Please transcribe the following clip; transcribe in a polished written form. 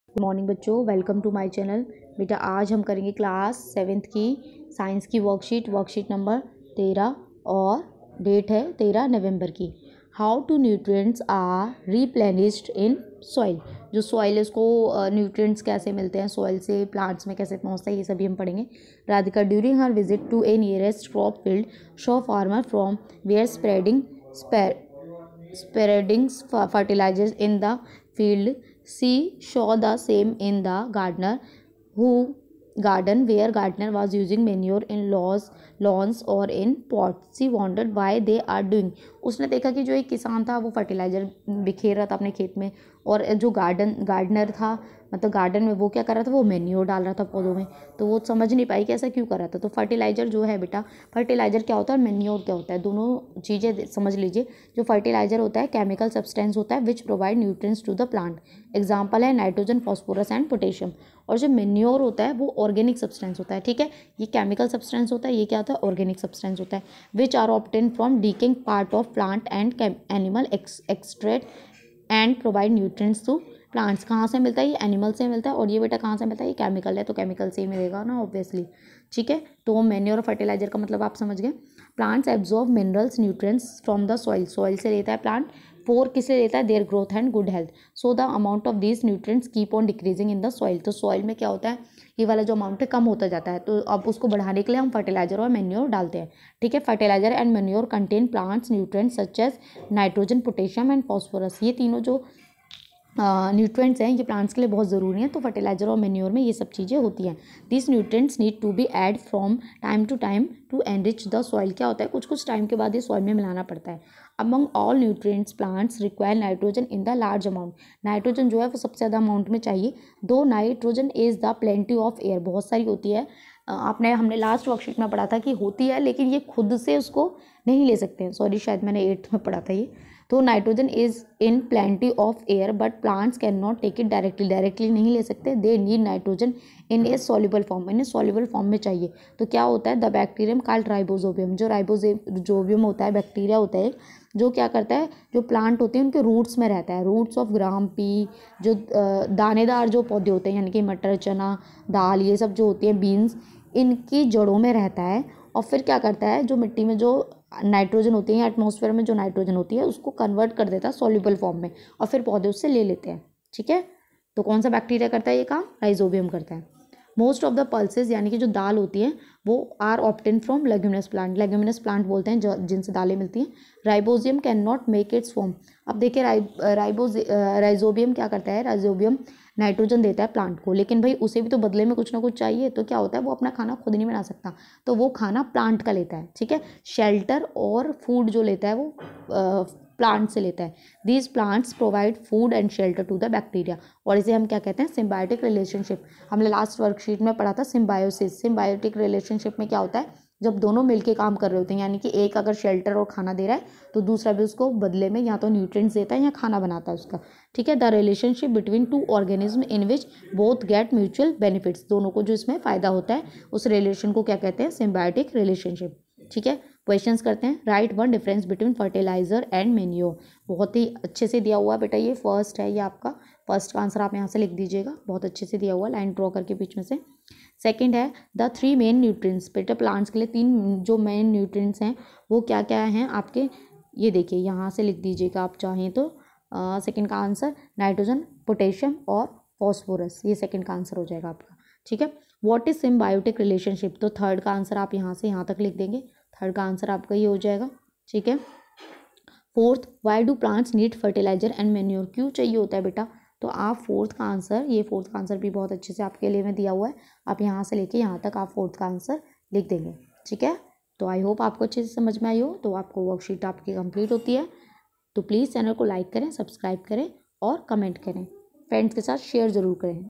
Good morning बच्चों, welcome to my channel. बेटा आज हम करेंगे क्लास 7th की साइंस की वर्कशीट नंबर 13 और डेट है 13 नवंबर की। How to nutrients are replenished in soil. जो सॉइल है उसको न्यूट्रिएंट्स कैसे मिलते हैं सॉइल से, प्लांट्स में कैसे पहुंचता है, ये सभी हम पढ़ेंगे। Radhika during her visit to a nearest crop field show farmer from where spreading fertilizers in the field. She saw the same in the garden where gardener was using manure in lawns or in pots. She wondered why they are doing. उसने देखा कि जो एक किसान था वो fertiliser बिखेर रहा था अपने खेत में, और जो गार्डनर था मतलब गार्डन में वो क्या कर रहा था, वो मैन्योर डाल रहा था पौधों में। तो वो समझ नहीं पाई कि ऐसा क्यों कर रहा था। तो फर्टिलाइजर जो है बेटा, फर्टिलाइजर क्या होता है और मैन्योर क्या होता है, दोनों चीज़ें समझ लीजिए। जो फर्टिलाइजर होता है केमिकल सब्सटेंस होता है which provide nutrients to the plant. Example है नाइट्रोजन, फॉस्फोरस एंड पोटेशियम। और जो मैन्योर होता है वो ऑर्गेनिक सब्सटेंस होता है। ठीक है, ये केमिकल सब्सटेंस होता है, ये क्या होता है, ऑर्गेनिक सब्सटेंस होता है। Which are obtain from decaying part of plant and animal extract and provide nutrients to plants. कहाँ से मिलता है, ये एनिमल से मिलता है। और ये बेटा कहाँ से मिलता है, ये केमिकल है तो केमिकल से ही मिलेगा ना ऑब्वियसली। ठीक है, तो मैन्योर और फर्टिलाइजर का मतलब आप समझ गए। Plants absorb minerals nutrients from the soil. Soil से लेता है प्लांट, फॉर किस लिए लेता है, their growth and good health. So the amount of these nutrients keep on decreasing in the soil. तो सॉइल में क्या होता है, ये वाला जो अमाउंट है कम होता जाता है। तो अब उसको बढ़ाने के लिए हम फर्टिलाइजर और मैन्योर डालते हैं। ठीक है, fertiliser and manure contain plants nutrients such as nitrogen, potassium and phosphorus. ये तीनों जो न्यूट्रिएंट्स हैं ये प्लांट्स के लिए बहुत ज़रूरी हैं। तो फर्टिलाइजर और मैन्योर में ये सब चीज़ें होती हैं। This nutrients need to be add from time to enrich the soil. क्या होता है, कुछ कुछ टाइम के बाद ये सॉइल में मिलाना पड़ता है। Among all nutrients plants require nitrogen in the large amount. Nitrogen जो है वो सबसे ज़्यादा अमाउंट में चाहिए। दो nitrogen is the plenty of air. बहुत सारी होती है, हमने लास्ट वर्कशीट में पढ़ा था कि होती है, लेकिन ये खुद से उसको नहीं ले सकते हैं। सॉरी, शायद मैंने 8th में पढ़ा था ये। तो nitrogen is in plenty of air but plants can not take it directly नहीं ले सकते। They need nitrogen in a soluble form. इन्हें सॉल्युबल फॉर्म में चाहिए। तो क्या होता है, द बैक्टीरियम कॉल्ड राइबोजोबियम। जो राइबोजोबियम होता है, बैक्टीरिया होता है जो क्या करता है, जो प्लांट होते हैं उनके रूट्स में रहता है। रूट्स ऑफ ग्राम पी, जो दानेदार जो पौधे होते हैं यानी कि मटर, चना, दाल, ये सब जो होती हैं, बीन्स, इनकी जड़ों में रहता है। और फिर क्या करता है, जो मिट्टी में जो नाइट्रोजन होती है, एटमॉस्फेयर में जो नाइट्रोजन होती है उसको कन्वर्ट कर देता है सॉल्युबल फॉर्म में, और फिर पौधे उससे ले लेते हैं। ठीक है, तो कौन सा बैक्टीरिया करता है ये काम, राइजोबियम करता है। मोस्ट ऑफ द पल्सेस यानी कि जो दाल होती है वो are obtain from leguminous plant. Leguminous plant बोलते हैं जिनसे दालें मिलती हैं। Rhizobium can not make its form. अब देखिए राइजोबियम क्या करता है, राइजोबियम नाइट्रोजन देता है प्लांट को, लेकिन भाई उसे भी तो बदले में कुछ ना कुछ चाहिए। तो क्या होता है, वो अपना खाना खुद नहीं बना सकता, तो वो खाना प्लांट का लेता है। ठीक है, शेल्टर और फूड जो लेता है वो प्लांट से लेता है। These plants provide food and shelter to the bacteria. और इसे हम क्या कहते हैं, सिम्बायोटिक रिलेशनशिप। हमने लास्ट वर्कशीट में पढ़ा था सिम्बायोसिस। सिम्बायोटिक रिलेशनशिप में क्या होता है, जब दोनों मिलके काम कर रहे होते हैं, यानी कि एक अगर शेल्टर और खाना दे रहा है तो दूसरा भी उसको बदले में या तो न्यूट्रिएंट्स देता है या खाना बनाता है उसका। ठीक है, the relationship between two organism in which both get mutual benefits. दोनों को जो इसमें फ़ायदा होता है उस रिलेशन को क्या कहते हैं, सिम्बायोटिक रिलेशनशिप। ठीक है, क्वेश्चंस करते हैं। Write one difference between fertiliser and manure. बहुत ही अच्छे से दिया हुआ है बेटा, ये फर्स्ट है, ये आपका फर्स्ट का आंसर आप यहाँ से लिख दीजिएगा। बहुत अच्छे से दिया हुआ, लाइन ड्रॉ करके बीच में से। सेकंड है द 3 मेन न्यूट्रिएंट्स। बेटा प्लांट्स के लिए 3 जो मेन न्यूट्रिएंट्स हैं वो क्या क्या हैं आपके, ये देखिए यहाँ से लिख दीजिएगा आप चाहें तो। सेकंड का आंसर नाइट्रोजन, पोटेशियम और फॉस्फोरस, ये सेकंड का आंसर हो जाएगा आपका। ठीक है, व्हाट इज सिम्बायोटिक रिलेशनशिप, तो थर्ड का आंसर आप यहाँ से यहाँ तक लिख देंगे। थर्ड का आंसर आपका ये हो जाएगा। ठीक है, fourth, why do plants need fertiliser and manure. क्यों चाहिए होता है बेटा, तो आप फोर्थ का आंसर भी बहुत अच्छे से आपके लिए मैं दिया हुआ है। आप यहाँ से लेके यहाँ तक आप फोर्थ का आंसर लिख देंगे। ठीक है, तो आई होप आपको अच्छे से समझ में आई हो। तो आपको वर्कशीट आपकी कंप्लीट होती है। तो प्लीज़ चैनल को लाइक करें, सब्सक्राइब करें और कमेंट करें। फ्रेंड्स के साथ शेयर ज़रूर करें।